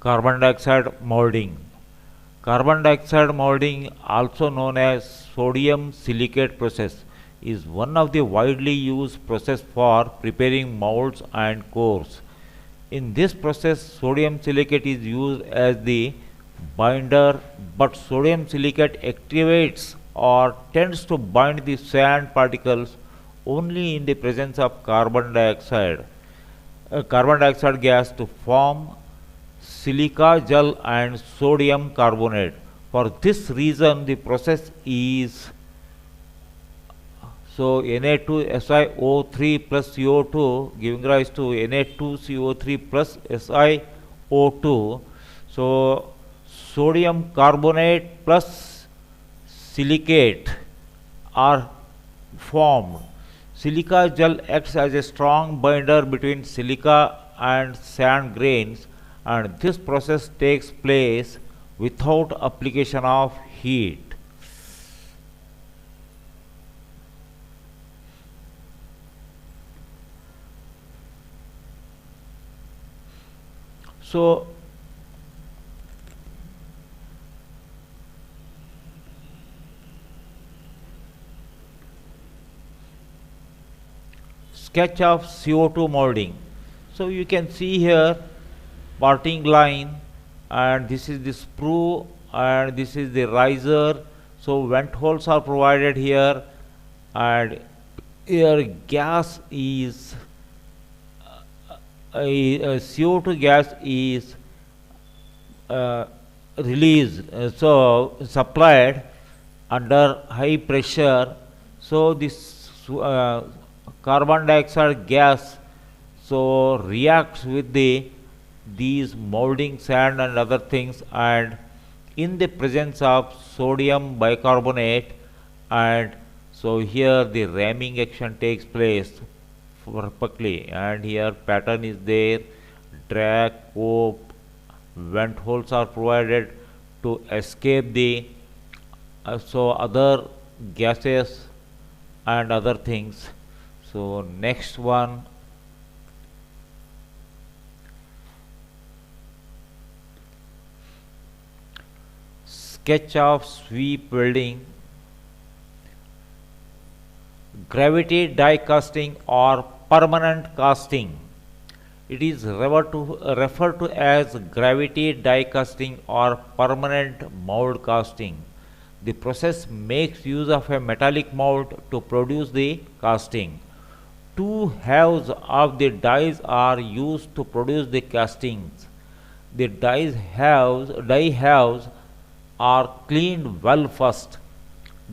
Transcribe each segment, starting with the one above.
Carbon dioxide molding. Carbon dioxide molding, also known as sodium silicate process, is one of the widely used process for preparing molds and cores. In this process, sodium silicate is used as the binder, but sodium silicate activates or tends to bind the sand particles only in the presence of carbon dioxide gas to form silica gel and sodium carbonate. For this reason, the process is Na2SiO3 plus CO2 giving rise to Na2CO3 plus SiO2. So, sodium carbonate plus silicate are formed. Silica gel acts as a strong binder between silica and sand grains, and this process takes place without application of heat. So, sketch of CO2 molding. So, you can see here parting line, and this is the sprue, and this is the riser. So, vent holes are provided here, and here gas is CO2 gas is released, so supplied under high pressure. So this carbon dioxide gas so reacts with these molding sand and other things, and in the presence of sodium bicarbonate, and so here the ramming action takes place perfectly, and here pattern is there, drag, cope, vent holes are provided to escape the so other gases and other things. So next one, sketch of sweep welding. Gravity die casting or permanent casting. It is referred to as gravity die casting or permanent mold casting. The process makes use of a metallic mold to produce the casting. Two halves of the dies are used to produce the castings. The die halves are cleaned well first.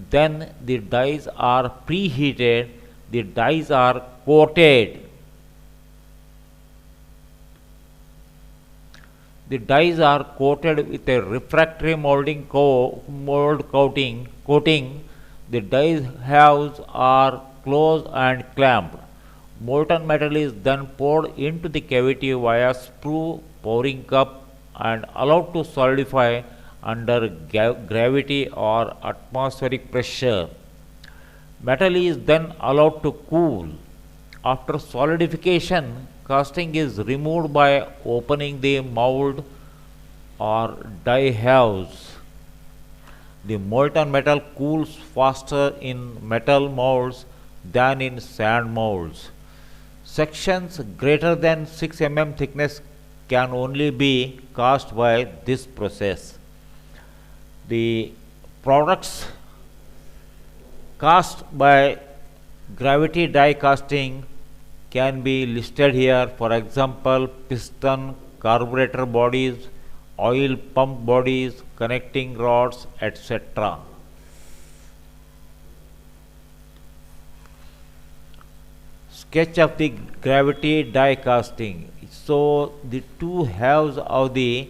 Then the dies are preheated, the dies are coated. The dies are coated with a refractory mold coating. The dies halves are closed and clamped. Molten metal is then poured into the cavity via sprue pouring cup and allowed to solidify under gravity or atmospheric pressure. Metal is then allowed to cool. After solidification, casting is removed by opening the mold or die halves. The molten metal cools faster in metal molds than in sand molds. Sections greater than 6 mm thickness can only be cast by this process. The products cast by gravity die casting can be listed here. For example, piston, carburetor bodies, oil pump bodies, connecting rods, etc. Sketch of the gravity die casting. So the two halves of the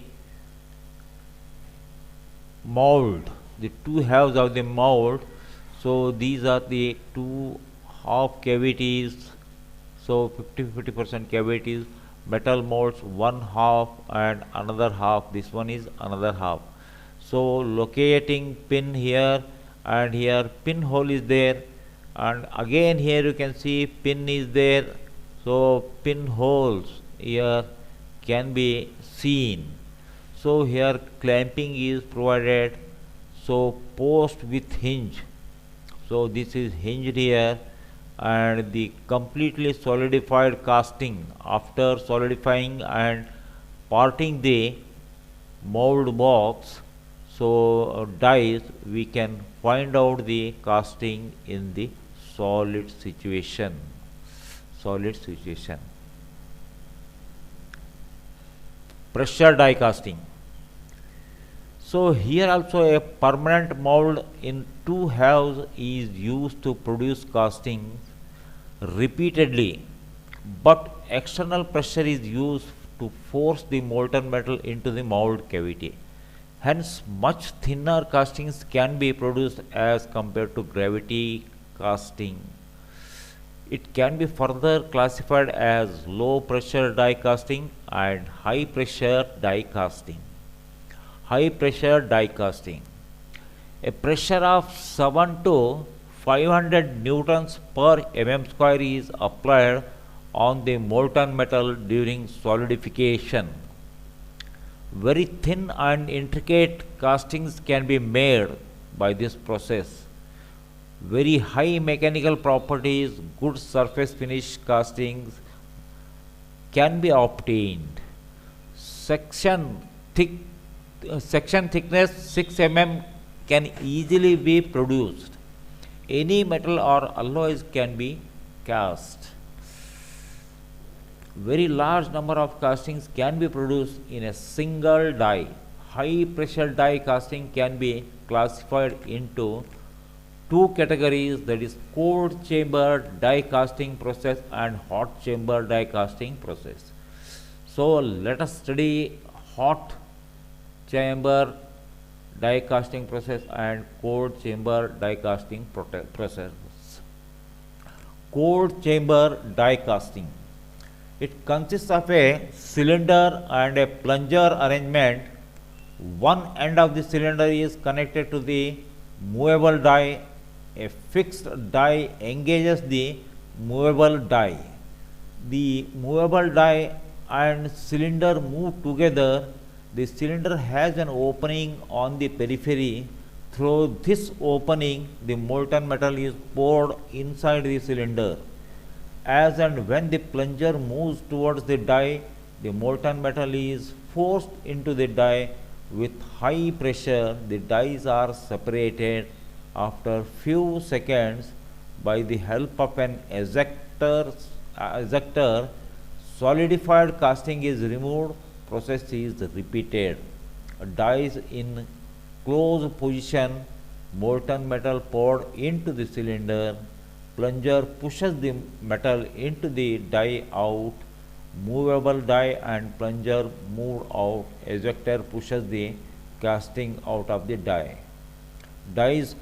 mold, so these are the two half cavities, so 50% cavities, metal molds one half and another half, this one is another half. So locating pin here, and here pinhole is there, and again here you can see pin is there, so pinholes here can be seen. So here clamping is provided. So post with hinge. So this is hinged here, and the completely solidified casting. After solidifying and parting the mold box, so dies, we can find out the casting in the solid situation. Solid situation. Pressure die casting. So here also a permanent mold in two halves is used to produce castings repeatedly, but external pressure is used to force the molten metal into the mold cavity. Hence, much thinner castings can be produced as compared to gravity casting. It can be further classified as low pressure die casting and high pressure die casting. High pressure die casting. A pressure of 7 to 500 newtons per mm square is applied on the molten metal during solidification. Very thin and intricate castings can be made by this process. Very high mechanical properties, good surface finish castings can be obtained. Section thick Section thickness 6 mm can easily be produced. Any metal or alloys can be cast. Very large number of castings can be produced in a single die. High pressure die casting can be classified into two categories, that is cold chamber die casting process and hot chamber die casting process. So let us study hot chamber die casting process and cold chamber die casting process. Cold chamber die casting. It consists of a cylinder and a plunger arrangement. One end of the cylinder is connected to the movable die. A fixed die engages the movable die. The movable die and cylinder move together. The cylinder has an opening on the periphery. Through this opening, the molten metal is poured inside the cylinder. As and when the plunger moves towards the die, the molten metal is forced into the die with high pressure. The dies are separated after few seconds by the help of an ejector. Solidified casting is removed. Process is repeated. Dies in closed position, molten metal poured into the cylinder. Plunger pushes the metal into the die out. Movable die and plunger moved out. Ejector pushes the casting out of the die. Die is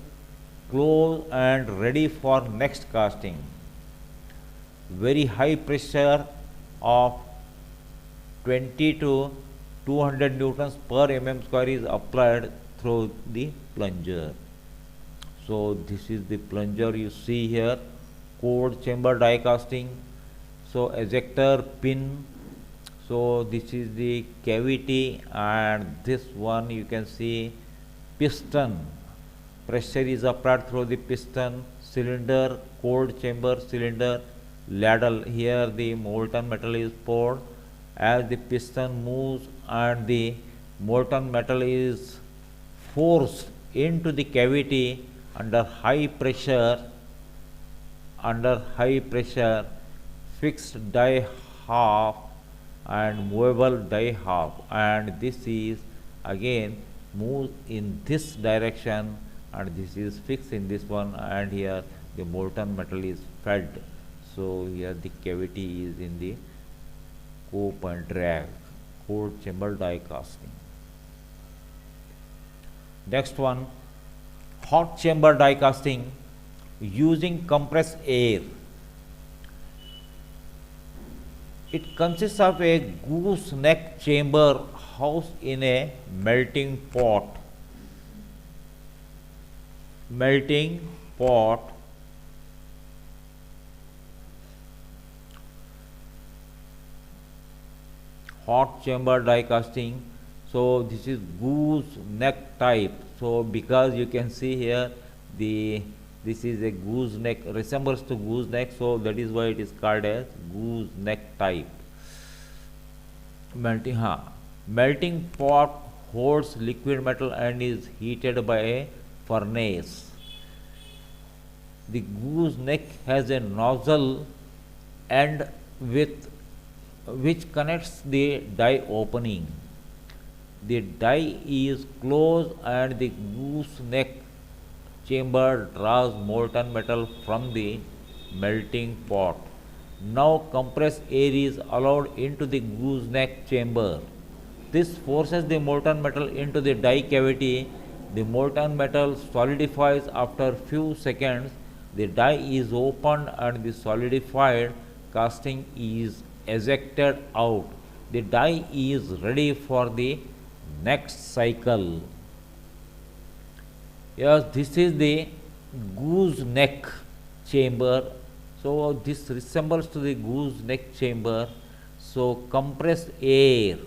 closed and ready for next casting. Very high pressure of 20 to 200 newtons per mm square is applied through the plunger. So this is the plunger you see here, cold chamber die casting. So ejector pin. So this is the cavity, and this one you can see piston. Pressure is applied through the piston, cylinder, cold chamber cylinder, ladle. Here the molten metal is poured. As the piston moves and the molten metal is forced into the cavity under high pressure, fixed die half and movable die half, and this is again moves in this direction, and this is fixed in this one, and here the molten metal is fed. So here the cavity is in the cope and drag, cold chamber die casting. Next one, hot chamber die casting using compressed air. It consists of a gooseneck chamber housed in a melting pot. Hot chamber die casting. So this is goose neck type. So because you can see here the this is a goose neck, resembles to goose neck, so that is why it is called as goose neck type. Melting pot holds liquid metal and is heated by a furnace. The goose neck has a nozzle end with which connects the die opening. The die is closed and the goose neck chamber draws molten metal from the melting pot. Now compressed air is allowed into the gooseneck chamber. This forces the molten metal into the die cavity. The molten metal solidifies after few seconds. The die is opened and the solidified casting is ejected out. The die is ready for the next cycle. Yes, this is the gooseneck chamber. So this resembles to the gooseneck chamber. So compressed air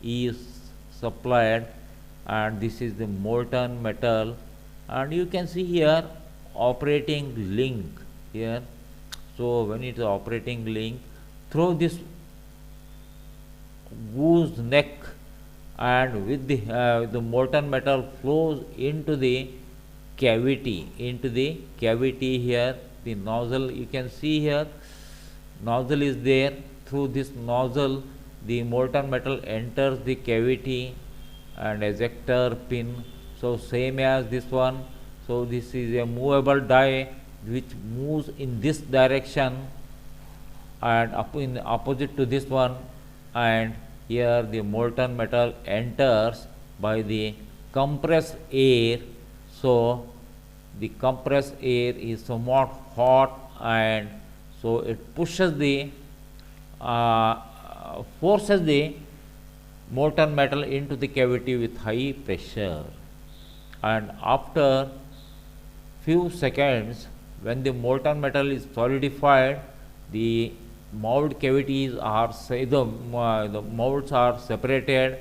is supplied and this is the molten metal, and you can see here operating link here. So when it is operating link through this gooseneck, and with the molten metal flows into the cavity here. The nozzle, you can see here, nozzle is there. Through this nozzle the molten metal enters the cavity and ejector pin. So same as this one. So this is a movable die which moves in this direction and up in opposite to this one, and here the molten metal enters by the compressed air. So the compressed air is somewhat hot, and so it pushes the forces the molten metal into the cavity with high pressure, and after few seconds when the molten metal is solidified, the mold cavities are the molds are separated.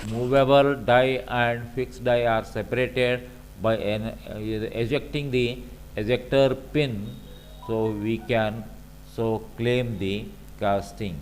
Movable die and fixed die are separated by ejecting the ejector pin. So we can claim the casting.